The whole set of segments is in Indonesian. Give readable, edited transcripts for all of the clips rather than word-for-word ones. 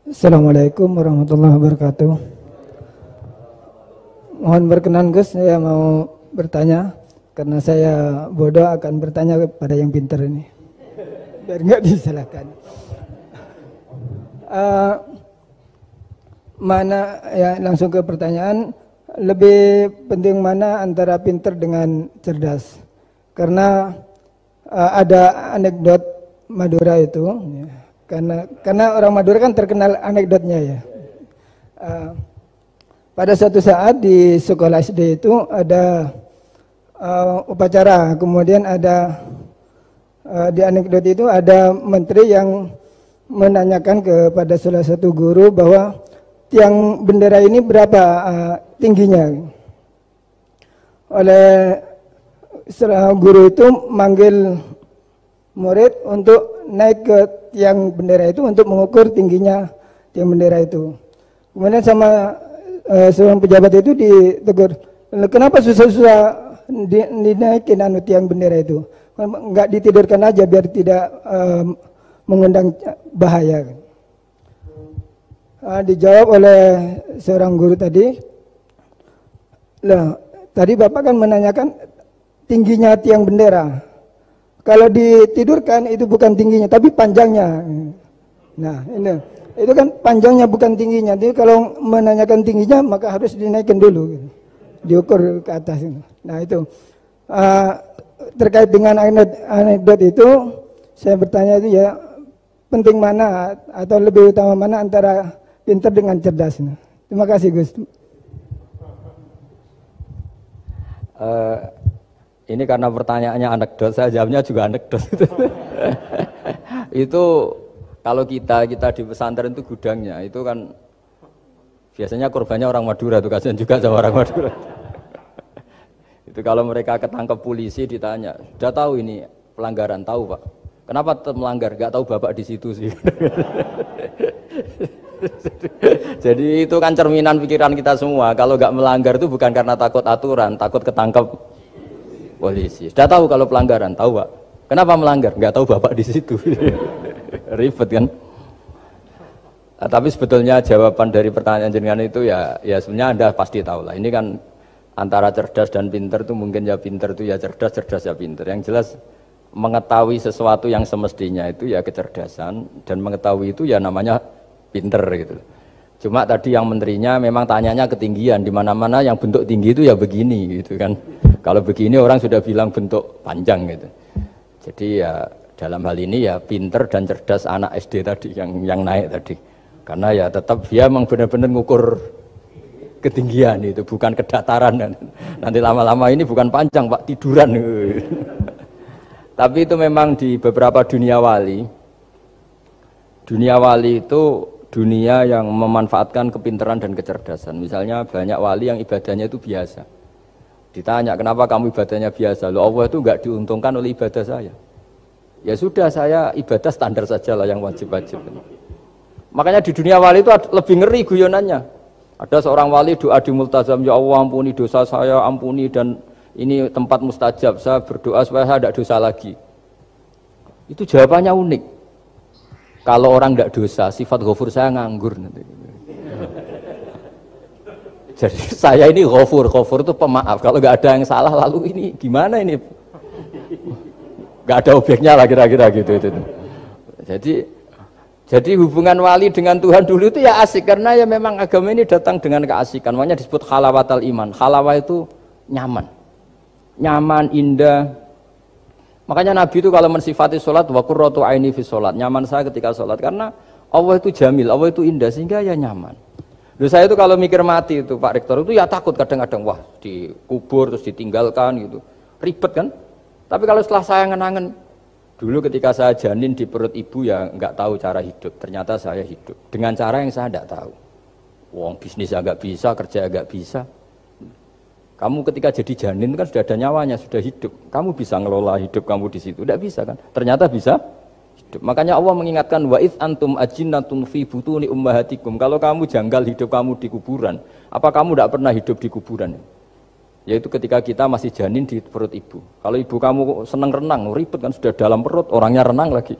Assalamualaikum warahmatullahi wabarakatuh. Mohon berkenan Gus, saya mau bertanya karena saya bodoh akan bertanya kepada yang pintar ini, biar nggak disalahkan. Mana ya, langsung ke pertanyaan, lebih penting mana antara pintar dengan cerdas? Karena ada anekdot Madura itu. Ya. Karena orang Madura kan terkenal anekdotnya ya. Pada suatu saat di sekolah SD itu ada upacara, kemudian ada di anekdot itu ada menteri yang menanyakan kepada salah satu guru bahwa tiang bendera ini berapa tingginya. Oleh guru itu manggil murid untuk naik ke tiang bendera itu untuk mengukur tingginya tiang bendera itu. Kemudian sama seorang pejabat itu ditegur, kenapa susah-susah dinaikin tiang bendera itu? Enggak ditidurkan aja biar tidak mengundang bahaya. Dijawab oleh seorang guru tadi, tadi Bapak kan menanyakan tingginya tiang bendera. Kalau ditidurkan itu bukan tingginya, tapi panjangnya. Nah, itu kan panjangnya bukan tingginya. Jadi kalau menanyakan tingginya maka harus dinaikkan dulu, diukur ke atas. Nah itu terkait dengan anekdot itu, saya bertanya itu ya penting mana atau lebih utama mana antara pintar dengan cerdas. Terima kasih Gus. Ini karena pertanyaannya anekdot, saya jawabnya juga anekdot. Itu kalau kita di pesantren itu gudangnya, itu kan biasanya korbannya orang Madura, tuh kasihan juga sama orang Madura. Itu kalau mereka ketangkep polisi ditanya, sudah tahu ini pelanggaran, tahu Pak? Kenapa tetap melanggar? Gak tahu Bapak di situ sih. Jadi itu kan cerminan pikiran kita semua. Kalau gak melanggar itu bukan karena takut aturan, takut ketangkep polisi. Sudah tahu kalau pelanggaran, tahu Pak. Kenapa melanggar? Nggak tahu Bapak di situ. Ribet kan? Tapi sebetulnya jawaban dari pertanyaan jenengan itu ya sebenarnya Anda pasti tahu lah. Ini kan antara cerdas dan pinter itu mungkin ya pinter itu ya cerdas, cerdas ya pinter. Yang jelas mengetahui sesuatu yang semestinya itu ya kecerdasan, dan mengetahui itu ya namanya pinter gitu. Cuma tadi yang menterinya memang tanyanya ketinggian, di mana-mana yang bentuk tinggi itu ya begini gitu kan. Kalau begini orang sudah bilang bentuk panjang gitu. Jadi ya dalam hal ini ya pinter dan cerdas anak SD tadi yang naik tadi. Karena ya tetap dia memang benar-benar ngukur ketinggian itu, bukan kedataran. Nanti lama-lama ini bukan panjang Pak, tiduran. Tapi itu memang di beberapa dunia wali. Dunia wali itu dunia yang memanfaatkan kepintaran dan kecerdasan. Misalnya banyak wali yang ibadahnya itu biasa. Ditanya, kenapa kamu ibadahnya biasa? Loh, Allah itu enggak diuntungkan oleh ibadah saya. Ya sudah, saya ibadah standar saja lah yang wajib-wajib. Makanya di dunia wali itu lebih ngeri guyonannya. Ada seorang wali doa di multazam, ya Allah ampuni dosa saya, ampuni, dan ini tempat mustajab, saya berdoa supaya saya tidak dosa lagi. Itu jawabannya unik. Kalau orang tidak dosa, sifat ghafur saya nganggur nanti. Jadi saya ini ghafur itu pemaaf. Kalau nggak ada yang salah, lalu ini gimana ini? Nggak ada objeknya lah kira-kira gitu. Jadi hubungan wali dengan Tuhan dulu itu ya asik, karena ya memang agama ini datang dengan keasikan. Makanya disebut halawatal iman. Halawah itu nyaman, indah. Makanya Nabi itu kalau mensifati sholat, wa qurratu aini fi sholat, nyaman saya ketika sholat, karena Allah itu jamil, Allah itu indah, sehingga ya nyaman. Loh, saya itu kalau mikir mati itu Pak Rektor itu ya takut kadang-kadang, wah dikubur terus ditinggalkan gitu, ribet kan. Tapi kalau setelah saya ngenangen, dulu ketika saya janin di perut ibu ya nggak tahu cara hidup, ternyata saya hidup dengan cara yang saya nggak tahu. Wong bisnis agak bisa, kerja agak bisa. Kamu ketika jadi janin kan sudah ada nyawanya, sudah hidup. Kamu bisa ngelola hidup kamu di situ. Tidak bisa kan? Ternyata bisa hidup. Makanya Allah mengingatkan wa id antum ajinnatun fi butuni ummahatikum. Kalau kamu janggal hidup kamu di kuburan, apa kamu tidak pernah hidup di kuburan? Yaitu ketika kita masih janin di perut ibu. Kalau ibu kamu senang renang, ribet kan, sudah dalam perut, orangnya renang lagi.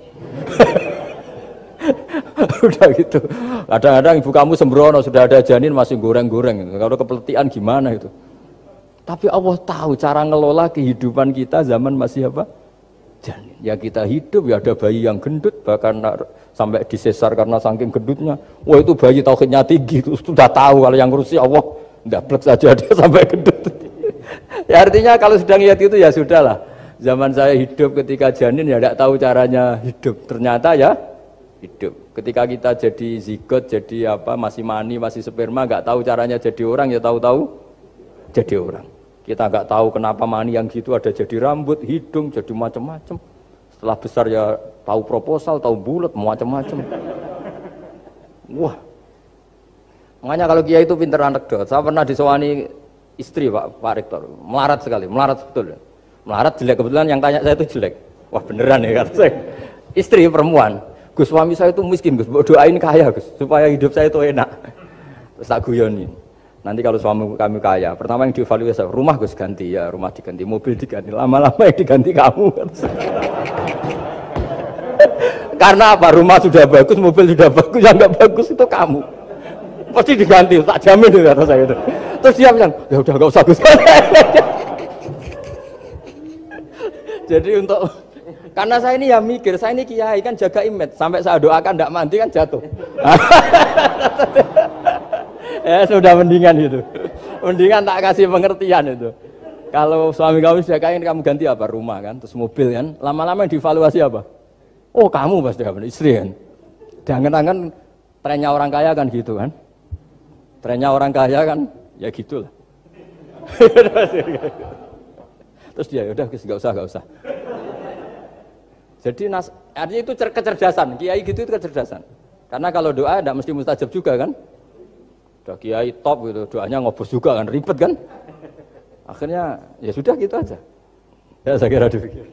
Udah gitu. Kadang-kadang ibu kamu sembrono sudah ada janin masih goreng-goreng. Kalau kepeletian gimana itu? Tapi Allah tahu cara ngelola kehidupan kita zaman masih apa? Janin. Ya kita hidup ya ada bayi yang gendut bahkan sampai disesar karena saking gendutnya. Wah itu bayi tauhidnya tinggi itu sudah tahu kalau yang ngurusi Allah ndablek saja dia sampai gendut. Ya artinya kalau sedang lihat itu ya sudahlah. Zaman saya hidup ketika janin ya tidak tahu caranya hidup. Ternyata ya hidup. Ketika kita jadi zigot, jadi apa masih mani, masih sperma, nggak tahu caranya jadi orang ya tahu-tahu jadi orang. Kita nggak tahu kenapa mani yang gitu ada jadi rambut, hidung, jadi macam-macam. Setelah besar ya tahu proposal, tahu bulat, macam-macam. Wah. Makanya kalau kiai itu pinter anekdot. Saya pernah disewani istri Pak Rektor, melarat sekali, melarat betul. Melarat jelek, kebetulan yang tanya saya itu jelek. Wah beneran ya kata saya. Istri perempuan, Gus suami saya itu miskin Gus, doain kaya Gus, supaya hidup saya itu enak. Terus tak guyonin. Nanti kalau suami kami kaya, pertama yang dievaluasi rumah Gus ganti ya, rumah diganti, mobil diganti, lama-lama yang diganti kamu. Karena apa? Rumah sudah bagus, mobil sudah bagus, yang nggak bagus itu kamu. Pasti diganti, tak jamin itu kata saya itu. Terus dia bilang, ya udah nggak usah Gus. Jadi untuk karena saya ini ya mikir, saya ini kiai kan jaga image, sampai saya doakan tidak mandi kan jatuh. Ya sudah mendingan itu, mendingan tak kasih pengertian itu. Kalau suami kamu jagain kamu ganti apa? Rumah kan, terus mobil kan, lama-lama dievaluasi apa? Oh kamu pasti apa? Istri kan. Jangan-jangan trennya orang kaya kan gitu kan? Trennya orang kaya kan, ya gitulah. Terus dia udah nggak usah. Jadi artinya itu kecerdasan, kiai gitu itu kecerdasan. Karena kalau doa tidak mesti mustajab juga kan? Udah kiai top gitu, doanya ngobos juga kan, ribet kan? Akhirnya ya sudah gitu aja. Ya saya kira demikian.